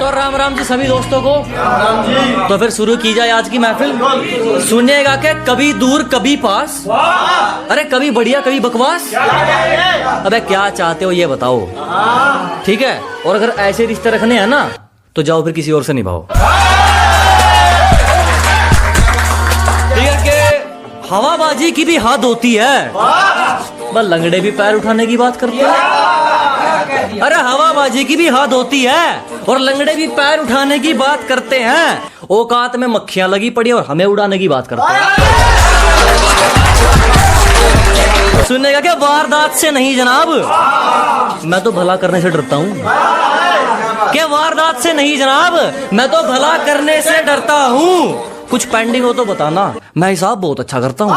तो राम राम जी सभी दोस्तों को। राम जी। तो फिर शुरू की जाए आज की महफिल। सुनिएगा कि कभी दूर कभी पास, अरे कभी बढ़िया कभी बकवास। अबे क्या चाहते हो ये बताओ, ठीक है? और अगर ऐसे रिश्ते रखने हैं ना तो जाओ फिर किसी और से निभाओ। ठीक है कि हवाबाजी की भी हद होती है, बस लंगड़े भी पैर उठाने की बात करते हैं। अरे हवाबाजी की भी हद होती है और लंगड़े भी पैर उठाने की बात करते हैं। औकात में मक्खियां लगी पड़ी और हमें उड़ाने की बात करते हैं। सुनने का क्या वारदात से नहीं जनाब, मैं तो भला करने से डरता हूँ। क्या वारदात से नहीं जनाब, मैं तो भला करने से डरता हूँ। कुछ पेंडिंग हो तो बताना, मैं हिसाब बहुत अच्छा करता हूँ।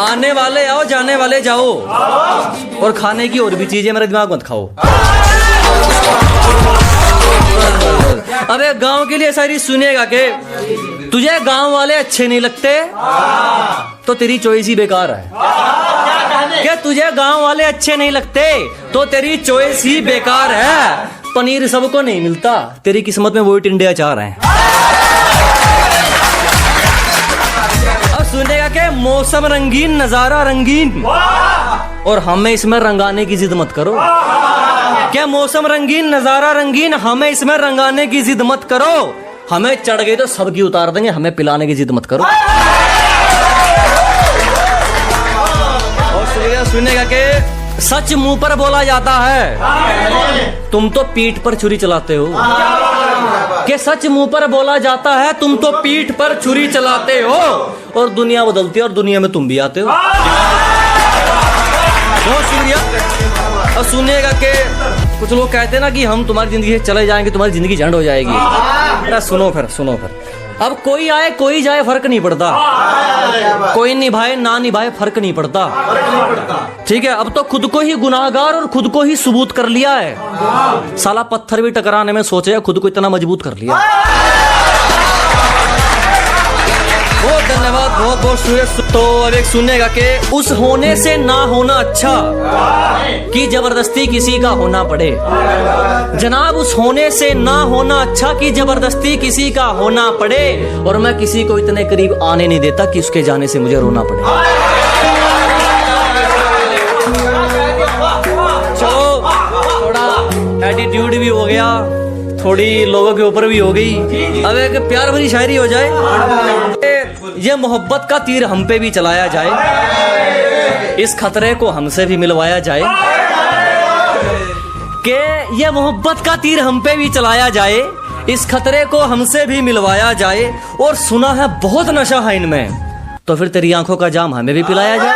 आने वाले आओ जाने वाले जाओ, और खाने की और भी चीजें मेरे दिमाग मत खाओ। अबे गांव के लिए सारी सुनेगा कि तुझे गांव वाले अच्छे नहीं लगते तो तेरी चॉइस ही बेकार है। क्या तुझे गांव वाले अच्छे नहीं लगते तो तेरी चॉइस ही बेकार है। पनीर सबको नहीं मिलता, तेरी किस्मत में वही टिंडे अचार हैं। अब सुनेगा कि मौसम रंगीन नजारा रंगीन, और हमें इसमें रंगाने की जिद मत करो। क्या मौसम रंगीन नजारा रंगीन, हमें इसमें रंगाने की जिद मत करो। हमें चढ़ गई तो सबकी उतार देंगे, हमें पिलाने की जिद मत करो। और सुनेगा कि सच मुंह पर बोला जाता है, तुम तो पीठ पर छुरी चलाते हो। कि सच मुंह पर बोला जाता है, तुम तो पीठ पर छुरी चलाते हो। और दुनिया बदलती है और दुनिया में तुम भी आते हो। बहुत शुक्रिया। और सुनिएगा कि कुछ लोग कहते हैं ना कि हम तुम्हारी जिंदगी से चले जाएंगे, तुम्हारी जिंदगी झंड हो जाएगी। अरे सुनो फिर अब कोई आए कोई जाए फर्क नहीं पड़ता, कोई निभाए ना निभाए फर्क नहीं पड़ता। ठीक है, अब तो खुद को ही गुनाहगार और खुद को ही सबूत कर लिया है। साला पत्थर भी टकराने में सोचे, खुद को इतना मजबूत कर लिया। बहुत धन्यवाद, बहुत बहुत शुक्रिया। तो अब एक सुनेगा कि उस होने से ना होना अच्छा कि जबरदस्ती किसी का होना पड़े। जनाब उस होने से ना होना अच्छा कि जबरदस्ती किसी का होना पड़े। और मैं किसी को इतने करीब आने नहीं देता कि उसके जाने से मुझे रोना पड़े। चलो थोड़ा एटीट्यूड भी हो गया, थोड़ी लोगों के ऊपर भी हो गई। अब एक प्यार भरी शायरी हो जाए। ये मोहब्बत का तीर हम पे भी चलाया जाए, इस खतरे को हमसे भी मिलवाया जाए। कि ये मोहब्बत का तीर हम पे भी चलाया जाए, इस खतरे को हमसे भी मिलवाया जाए। और सुना है बहुत नशा है इनमें, तो फिर तेरी आंखों का जाम हमें भी पिलाया जाए।